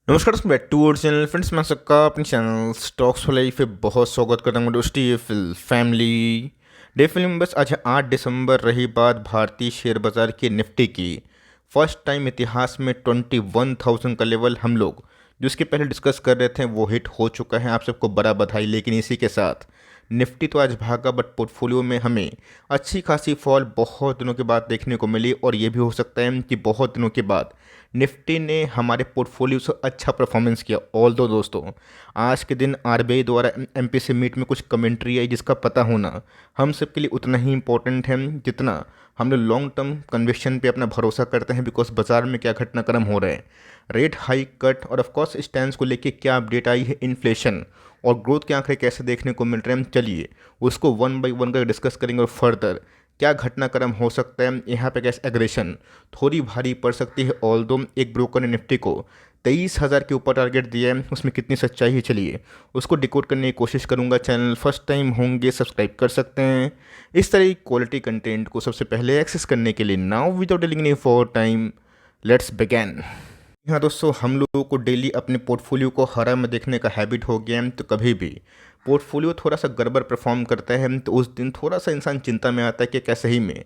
नमस्कार दोस्तों, back to our channel friends. मैं सबका अपने चैनल स्टॉक्स फॉर लाइफ पे बहुत स्वागत करता हूँ दोस्ती फैमिली डे फिल्म। बस आज 8 दिसंबर रही बात भारतीय शेयर बाजार की निफ्टी की। फर्स्ट टाइम इतिहास में 21,000 का लेवल हम लोग जो इसके पहले डिस्कस कर रहे थे वो हिट हो चुका है। आप सबको बड़ा बधाई। लेकिन इसी के साथ निफ्टी तो आज भागा, बट पोर्टफोलियो में हमें अच्छी खासी फॉल बहुत दिनों के बाद देखने को मिली। और ये भी हो सकता है कि बहुत दिनों के बाद निफ्टी ने हमारे पोर्टफोलियो से अच्छा परफॉर्मेंस किया। ऑल दो दोस्तों, आज के दिन आरबीआई द्वारा एमपीसी मीट में कुछ कमेंट्री आई जिसका पता होना हम सबके लिए उतना ही इंपॉर्टेंट है जितना हम लोग लॉन्ग टर्म कन्विक्शन पे अपना भरोसा करते हैं। बिकॉज बाजार में क्या घटनाक्रम हो रहा है, रेट हाइक कट और ऑफकोर्स स्टैंड को लेके क्या अपडेट आई है, इन्फ्लेशन और ग्रोथ के आंकड़े कैसे देखने को मिल रहे हैं, चलिए उसको वन बाई वन कर डिस्कस करेंगे। और फर्दर क्या घटनाक्रम हो सकता है, यहाँ पे कैसे एग्रेशन थोड़ी भारी पड़ सकती है। ऑल दो एक ब्रोकर ने निफ्टी को 23,000 के ऊपर टारगेट दिया है, उसमें कितनी सच्चाई है चलिए उसको डिकोड करने की कोशिश करूंगा। चैनल फर्स्ट टाइम होंगे सब्सक्राइब कर सकते हैं इस तरह की क्वालिटी कंटेंट को सबसे पहले एक्सेस करने के लिए। Now without dealing any for time, let's begin. हाँ दोस्तों, हम लोगों को डेली अपने पोर्टफोलियो को हरा में देखने का हैबिट हो गया है। तो कभी भी पोर्टफोलियो थोड़ा सा गड़बड़ परफॉर्म करता है तो उस दिन थोड़ा सा इंसान चिंता में आता है कि क्या सही में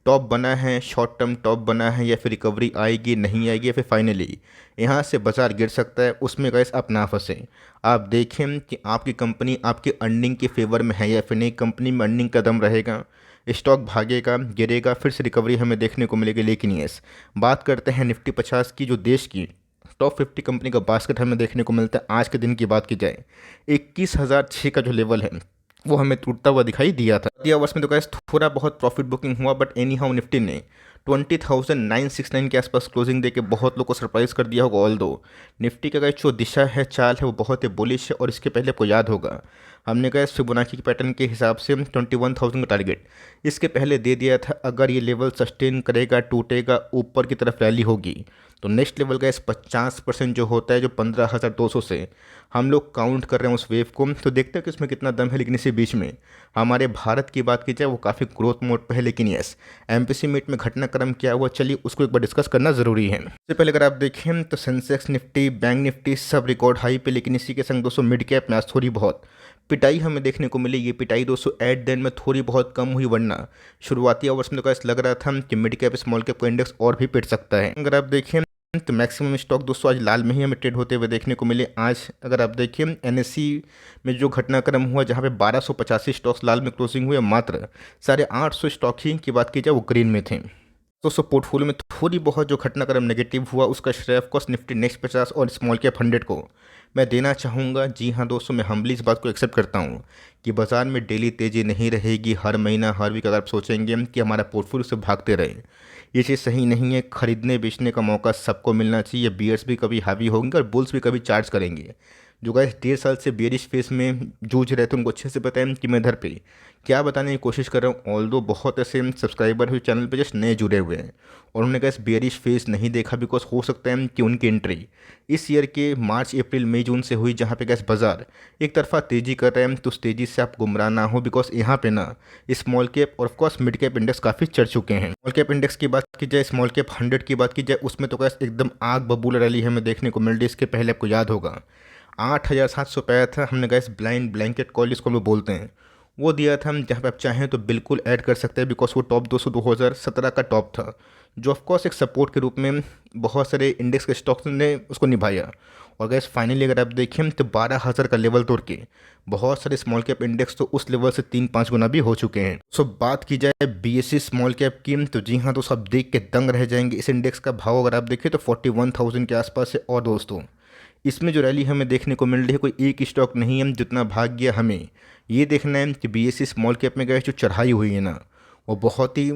टॉप बना है, शॉर्ट टर्म टॉप बना है, या फिर रिकवरी आएगी नहीं आएगी, या फिर फाइनली यहाँ से बाजार गिर सकता है। उसमें गैस आप ना फंसें। आप देखें कि आपकी कंपनी आपकी अर्निंग के फेवर में है या फिर नहीं। कंपनी में अर्निंग का दम रहेगा, स्टॉक भागेगा गिरेगा, फिर से रिकवरी हमें देखने को मिलेगी। लेकिन यस, बात करते हैं निफ्टी 50 की, जो देश की टॉप 50 कंपनी का बास्केट हमें देखने को मिलता है। आज के दिन की बात की जाए 21,006 का जो लेवल है वो हमें टूटता हुआ दिखाई दिया था। दिया वर्ष में तो कैसे थोड़ा बहुत प्रॉफिट बुकिंग हुआ, बट एनी हाउ निफ्टी ने 20,969 के आसपास क्लोजिंग देके बहुत लोग को सरप्राइज कर दिया होगा। ऑल दो निफ्टी का जो दिशा है, चाल है, वो बहुत ही बुलिश है। और इसके पहले आपको याद होगा हमने कहा फिबोनाची के पैटर्न के हिसाब से 21,000 का टारगेट इसके पहले दे दिया था। अगर ये लेवल सस्टेन करेगा, टूटेगा, ऊपर की तरफ रैली होगी तो नेक्स्ट लेवल का इस 50% जो होता है, जो 15,200 से हम लोग काउंट कर रहे हैं उस वेव को, तो देखते हैं कि उसमें कितना दम है। लेकिन इसी बीच में हमारे भारत की बात की जाए वो काफ़ी ग्रोथ मोड पर है। लेकिन यस, एमपीसी मीट में घटनाक्रम क्या हुआ, चलिए उसको एक बार डिस्कस करना ज़रूरी है। इससे पहले अगर आप देखें तो सेंसेक्स, निफ्टी, बैंक निफ्टी सब रिकॉर्ड हाई पे। लेकिन इसी के संग दोस्तों मिड कैप में आज थोड़ी बहुत पिटाई हमें देखने को मिली। ये पिटाई दोस्तों एट द एंड में थोड़ी बहुत कम हुई, वरना शुरुआती आवर्स में तो ऐसा लग रहा था कि मिड कैप स्मॉल कैप का इंडेक्स और भी पिट सकता है। अगर आप देखें तो मैक्सिमम स्टॉक दोस्तों आज लाल में ही हमें ट्रेड होते हुए देखने को मिले। आज अगर आप देखिए एनएससी में जो घटनाक्रम हुआ, जहां पे 1285 स्टॉक्स लाल में क्लोजिंग हुए, मात्र 850 स्टॉक ही की बात की जाए वो ग्रीन में थे। दोस्तों पोर्टफोलियो में थोड़ी बहुत जो घटनाक्रम नेगेटिव हुआ उसका श्रेय ऑफकोर्स निफ्टी नेक्स्ट 50 और स्मॉल कैप 100 को मैं देना चाहूँगा। जी हाँ दोस्तों, मैं हम्बली इस बात को एक्सेप्ट करता हूँ कि बाजार में डेली तेज़ी नहीं रहेगी। हर महीना हर वीक अगर आप सोचेंगे कि हमारा पोर्टफोलियो से भागते रहे, ये चीज़ सही नहीं है। खरीदने बेचने का मौका सबको मिलना चाहिए। बियर्स भी कभी हावी होंगे और बुल्स भी कभी चार्ज करेंगे। जो गाइस 1.5 साल से बेरिश फेस में जूझ रहे थे उनको अच्छे से पता है कि मैं इधर पे क्या बताने की कोशिश कर रहा हूँ। ऑल दो बहुत ऐसे सब्सक्राइबर हुए चैनल पे जस्ट नए जुड़े हुए हैं और उन्होंने कहा बेरिश फेस नहीं देखा, बिकॉज हो सकता है कि उनकी एंट्री इस ईयर के मार्च अप्रैल मई जून से हुई, जहाँ पे गैस बाजार एक तरफा तेज़ी कर रहे हैं। तो उस तेज़ी से आप गुमराह ना हो, बिकॉज यहाँ पे ना स्मॉल कैप और ऑफकोर्स मिड कैप इंडेक्स काफ़ी चढ़ चुके हैं। स्मॉल कैप इंडेक्स की बात की जाए, स्मॉल कैप 100 की बात की जाए, उसमें तो गैस एकदम आग बबूला रैली हमें देखने को मिल रही है। इसके पहले आपको याद होगा 8,700 पाया था हमने गैस ब्लाइंड ब्लैंकेट कॉल जिसको हम लोग बोलते हैं, वो दिया था हम, जहाँ पे आप चाहें तो बिल्कुल ऐड कर सकते हैं। बिकॉज वो टॉप 200 2017 का टॉप था, जो ऑफकोर्स एक सपोर्ट के रूप में बहुत सारे इंडेक्स के स्टॉक्स ने उसको निभाया। और गैस फाइनली अगर आप देखें तो 12,000 का लेवल तोड़ के बहुत सारे स्मॉल कैप इंडेक्स तो उस लेवल से 3-5 गुना भी हो चुके हैं। सो बात की जाए बीएससी स्मॉल कैप की, तो जी हाँ तो सब देख के दंग रह जाएंगे। इस इंडेक्स का भाव अगर आप देखें तो 41,000 के आसपास है। और दोस्तों इसमें जो रैली हमें देखने को मिल रही है, कोई एक स्टॉक नहीं है जितना भाग गया। हमें ये देखना है कि बीएससी स्मॉल कैप में गए जो चढ़ाई हुई है ना, वो बहुत ही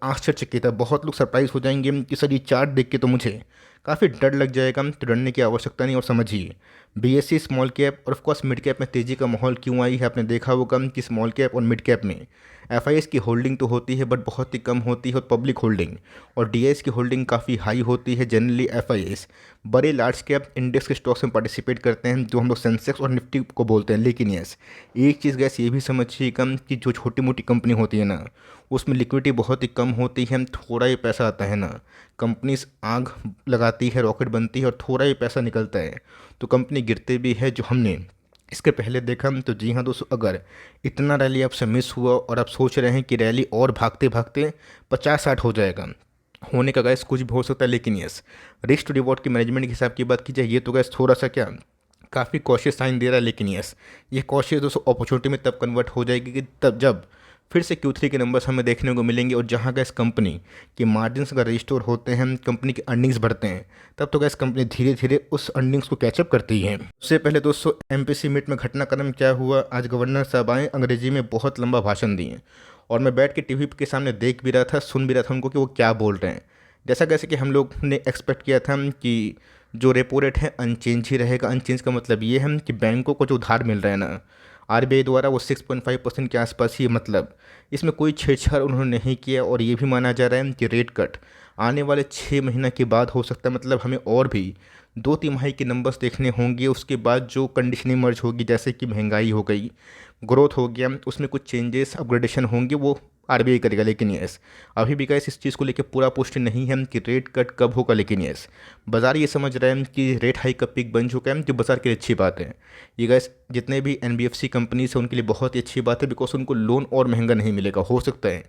आश्चर्यचकित है। बहुत लोग सरप्राइज हो जाएंगे कि सर ये चार्ट देख के तो मुझे काफ़ी डर लग जाएगा। तो डरने की आवश्यकता नहीं। और समझिए बीएससी स्मॉल कैप और ऑफकोर्स मिड कैप में तेज़ी का माहौल क्यों आई है। आपने देखा होगा कि स्मॉल कैप और मिड कैप में एफआईएस की होल्डिंग तो होती है, बट बहुत ही कम होती है। और पब्लिक होल्डिंग और डीआईएस की होल्डिंग काफ़ी हाई होती है। जनरली एफआईएस बड़े लार्ज कैप इंडेक्स के स्टॉक्स में पार्टिसिपेट करते हैं, जो हम लोग सेंसेक्स और निफ्टी को बोलते हैं। लेकिन यस, एक चीज़ गैस ये भी समझिएगा कि जो छोटी मोटी कंपनी होती है ना, उसमें लिक्विडिटी बहुत ही कम होती है, थोड़ा ही पैसा आता है ना। कंपनीज आग लगाती है, रॉकेट बनती है और थोड़ा ही पैसा निकलता है तो कंपनी गिरते भी है, जो हमने इसके पहले देखा। तो जी हाँ दोस्तों, अगर इतना रैली आपसे मिस हुआ और आप सोच रहे हैं कि रैली और भागते भागते 50-60 हो जाएगा, होने का गैस कुछ भी हो सकता है, लेकिन यस, रिस्क टू रिवॉर्ड की मैनेजमेंट के हिसाब की बात की जाए, ये तो गैस थोड़ा सा क्या काफ़ी कॉशियस साइन दे रहा है। लेकिन यस, ये कॉशियस दोस्तों अपॉर्चुनिटी में तब कन्वर्ट हो जाएगी कि तब जब फिर से Q3 के नंबर्स हमें देखने को मिलेंगे, और जहाँ गैस कंपनी के मार्जिन्स अगर रिस्टोर होते हैं, कंपनी के अर्निंग्स बढ़ते हैं, तब तो गैस कंपनी धीरे धीरे उस अर्निंग्स को कैचअप करती है। उससे पहले दोस्तों MPC मीट में घटनाक्रम क्या हुआ, आज गवर्नर साहब आए, अंग्रेजी में बहुत लंबा भाषण दिए और मैं बैठ के टीवी के सामने देख भी रहा था, सुन भी रहा था उनको कि वो क्या बोल रहे हैं। जैसा कैसे कि हम लोग ने एक्सपेक्ट किया था कि जो रेपो रेट है अनचेंज ही रहेगा। अनचेंज का मतलब ये है कि बैंकों को जो उधार मिल रहा है ना RBI द्वारा, वो 6.5% के आसपास ही, मतलब इसमें कोई छेड़छाड़ उन्होंने नहीं किया। और ये भी माना जा रहा है कि रेट कट आने वाले 6 महीने के बाद हो सकता है, मतलब हमें और भी 2 तिमाही के नंबर्स देखने होंगे। उसके बाद जो कंडीशन इमर्ज होगी, जैसे कि महंगाई हो गई, ग्रोथ हो गया, उसमें कुछ चेंजेस अपग्रेडेशन होंगे, वो RBI करेगा। लेकिन यस, अभी भी गैस इस चीज़ को लेकर पूरा पुष्टि नहीं है कि रेट कट कब होगा। लेकिन यस, बाजार ये समझ रहे हैं कि रेट हाइक का पीक बन चुका है, जो बाजार के लिए अच्छी बात है। ये गैस जितने भी NBFC कंपनीज हैं उनके लिए बहुत ही अच्छी बात है, बिकॉज उनको लोन और महंगा नहीं मिलेगा। हो सकता है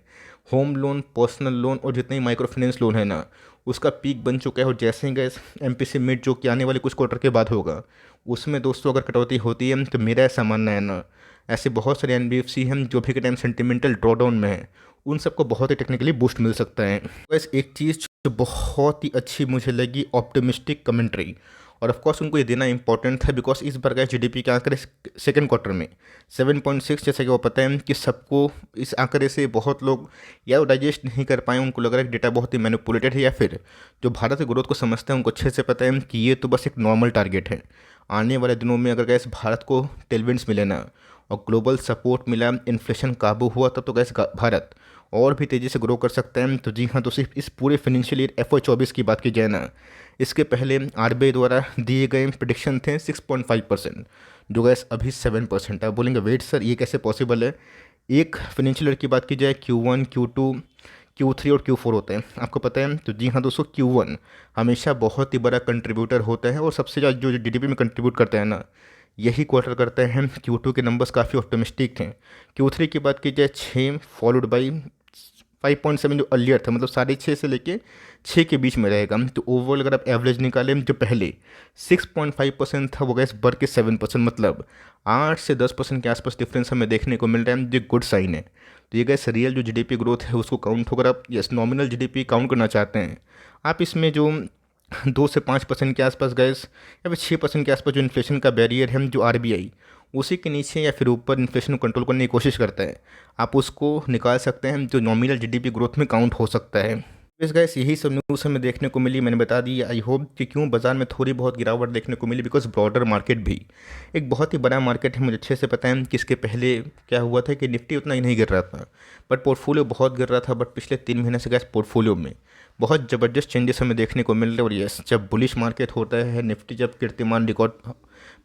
होम लोन, पर्सनल लोन और जितने ही माइक्रो फाइनेंस लोन है ना, उसका पीक बन चुका है। और जैसे ही गैस MPC मीट जो कि आने वाले कुछ क्वार्टर के बाद होगा, उसमें दोस्तों अगर कटौती होती है तो मेरा ऐसा मानना है ना, ऐसे बहुत सारे NBFC हैं जो भी के टाइम सेंटिमेंटल ड्रॉडाउन में है, उन सबको बहुत ही टेक्निकली बूस्ट मिल सकता है। बस एक चीज़ जो बहुत ही अच्छी मुझे लगी, ऑप्टिमिस्टिक कमेंट्री। और ऑफ कोर्स उनको ये देना इंपॉर्टेंट था, बिकॉज इस बार का GDP के आंकड़े सेकंड क्वार्टर में 7.6, जैसे कि वो पता है कि सबको इस आंकड़े से बहुत लोग या वो डाइजेस्ट नहीं कर पाए, उनको लग रहा है कि डेटा बहुत ही मैनिपुलेटेड है, या फिर जो भारत के ग्रोथ को समझते हैं उनको अच्छे से पता है कि ये तो बस एक नॉर्मल टारगेट है। आने वाले दिनों में अगर गैस भारत को टेलविंड्स मिले ना और ग्लोबल सपोर्ट मिला, इन्फ्लेशन काबू हुआ, तब तो गैस भारत और भी तेज़ी से ग्रो कर सकते हैं। तो जी हाँ, तो सिर्फ इस पूरे फाइनेंशियल ईयर FY24 की बात की जाए ना, इसके पहले RBI द्वारा दिए गए प्रिडिक्शन थे 6.5%, जो गैस अभी 7% है। आप बोलेंगे वेट सर, ये कैसे पॉसिबल है? एक फाइनेंशियल ईयर की बात की जाए, Q1, Q2, Q3 और Q4 होते हैं, आपको पता है। तो जी हाँ दोस्तों, Q1 हमेशा बहुत ही बड़ा कंट्रीब्यूटर होता है, और सबसे ज़्यादा जो GDP में कंट्रीब्यूट करता है ना, यही क्वार्टर करते हैं। Q2 के नंबर्स काफ़ी ऑप्टिमिस्टिक थे। Q3 की बात की जाए 6, फॉलोड बाई 5.7 जो अर्लियर था, मतलब 6.5 से लेके 6 के बीच में रहेगा। तो ओवरऑल अगर आप एवरेज निकालें, जो पहले 6.5% था वो गैस बढ़ के 7%, मतलब 8 से 10% के आसपास डिफरेंस हमें देखने को मिल रहा है, जो गुड साइन है। तो ये गैस रियल जो GDP ग्रोथ है उसको काउंट होकर आप यस नॉमिनल GDP काउंट करना चाहते हैं, आप इसमें जो 2 से 5% के आसपास गैस या फिर 6% के आसपास जो इन्फ्लेशन का बैरियर है, जो RBI उसी के नीचे या फिर ऊपर इन्फ्लेशन को कंट्रोल करने की कोशिश करता है, आप उसको निकाल सकते हैं, जो नॉमिनल GDP ग्रोथ में काउंट हो सकता है। इस गैस यही सब न्यूज़ हमें देखने को मिली, मैंने बता दी। आई होप कि क्यों बाजार में थोड़ी बहुत गिरावट देखने को मिली, बिकॉज ब्रॉडर मार्केट भी एक बहुत ही बड़ा मार्केट है। मुझे अच्छे से पता है कि इसके पहले क्या हुआ था कि निफ्टी उतना ही नहीं गिर रहा था, बट पोर्टफोलियो बहुत गिर रहा था। बट पिछले 3 महीने से गैस पोर्टफोलियो में बहुत ज़बरदस्त चेंजेस हमें देखने को मिल रहे हैं। और यस, जब बुलिश मार्केट होता है, निफ्टी जब कीर्तिमान रिकॉर्ड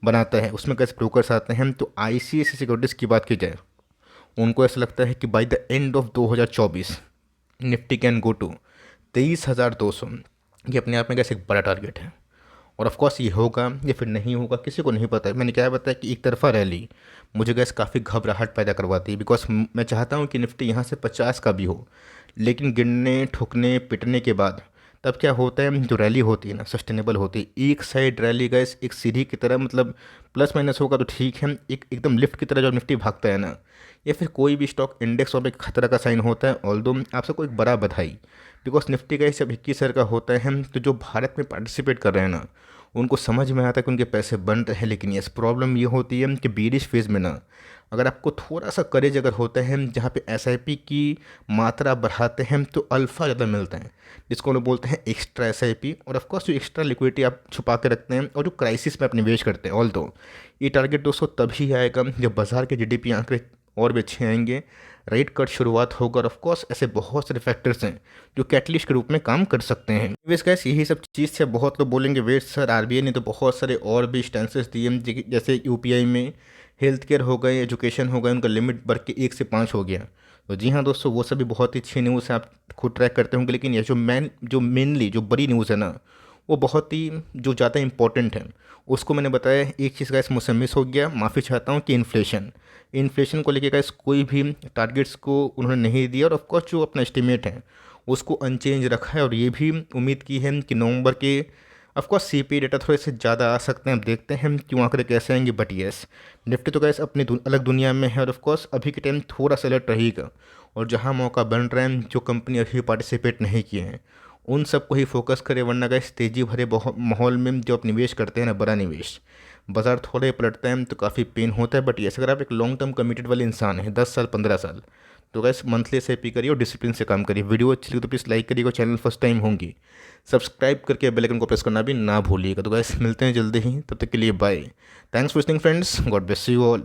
बनाता है, उसमें कैसे ब्रोकर्स आते हैं। तो ICICI सिक्योरिटीज़ की बात की जाए, उनको ऐसा लगता है कि by the end of 2024 Nifty can go to 23,200। ये अपने आप में कैसे एक बड़ा टारगेट है। और ऑफ कोर्स ये होगा या फिर नहीं होगा, किसी को नहीं पता है। मैंने क्या बताया कि एक तरफा रैली मुझे गैस काफ़ी घबराहट पैदा करवाती है, बिकॉज मैं चाहता हूँ कि निफ्टी यहाँ से 50 का भी हो, लेकिन गिरने ठुकने पिटने के बाद तब क्या होता है, जो रैली होती है ना सस्टेनेबल होती है। एक साइड रैली गैस एक सीढ़ी की तरह, मतलब प्लस माइनस होगा तो ठीक है, एकदम लिफ्ट की तरह जो निफ्टी भागता है ना, या फिर कोई भी स्टॉक इंडेक्स और एक खतरा का साइन होता है। ऑल्दो आप सबको एक बड़ा बधाई, बिकॉज निफ्टी का जब 21 का होता है, तो जो भारत में पार्टिसिपेट कर रहे हैं ना, उनको समझ में आता है कि उनके पैसे बन रहे हैं। लेकिन यस, प्रॉब्लम ये होती है कि बीरिश फेज़ में ना, अगर आपको थोड़ा सा करेज अगर होता है, जहाँ पे SIP की मात्रा बढ़ाते हैं तो अल्फ़ा ज़्यादा मिलता है, जिसको लोग बोलते हैं एक्स्ट्रा SIP। और ऑफकोर्स जो एक्स्ट्रा लिक्विडिटी आप छुपा के रखते हैं और जो क्राइसिस में आप निवेश करते हैं, ऑल दो ये टारगेट दोस्तों तभी आएगा जब बाजार के GDP आंकड़े और भी अच्छे आएंगे, रेट कट शुरुआत होगा। और ऑफकोर्स ऐसे बहुत सारे फैक्टर्स हैं जो कैटलिस्ट के रूप में काम कर सकते हैं। वेस गैस यही सब चीज़ से बहुत लोग बोलेंगे वेट सर, RBI ने तो बहुत सारे और भी स्टेंसेस दिए, जैसे UPI में हेल्थ केयर हो गए, एजुकेशन हो गए, उनका लिमिट बढ़ के 1 से 5 हो गया। तो जी हाँ दोस्तों, वो सभी बहुत ही अच्छी न्यूज़ है, आप खुद ट्रैक करते होंगे। लेकिन ये जो मेनली जो बड़ी न्यूज़ है ना, वो बहुत ही जो ज़्यादा इंपॉर्टेंट है, उसको मैंने बताया। एक चीज़ गाइस मुझसे मिस हो गया, माफ़ी चाहता हूँ, कि इन्फ्लेशन को लेके गाइस कोई भी टारगेट्स को उन्होंने नहीं दिया, और ऑफकोर्स जो अपना एस्टिमेट है उसको अनचेंज रखा है। और ये भी उम्मीद की है कि नवंबर के ऑफकोर्स सीपीआई डेटा थोड़े से ज़्यादा आ सकते हैं। अब देखते हैं कि आंकड़े कैसे आएंगे। बट येस, निफ्टी तो गैस अपनी अलग दुनिया में है, और ऑफकोर्स अभी के टाइम थोड़ा सा अलर्ट रहेगा। और जहां मौका बन रहा है, जो कंपनी अभी पार्टिसिपेट नहीं किए हैं उन सबको ही फोकस करे। वरना गैस तेज़ी भरे माहौल में जो आप निवेश करते हैं ना, बड़ा निवेश, बाजार थोड़े पलटता है तो काफ़ी पेन होता है। बट येस, अगर आप एक लॉन्ग टर्म कमिटेड वाले इंसान हैं, 10 साल 15 साल, तो गैस मंथली एसआईपी करिए और डिसिप्लिन से काम करिए। वीडियो अच्छी लगी तो प्लीज़ लाइक करिएगा, चैनल फर्स्ट टाइम होंगी सब्सक्राइब करके बेल आइकन को प्रेस करना भी ना भूलिएगा। तो गैस मिलते हैं जल्दी ही, तब तक के लिए bye. Thanks for listening friends, God bless you all.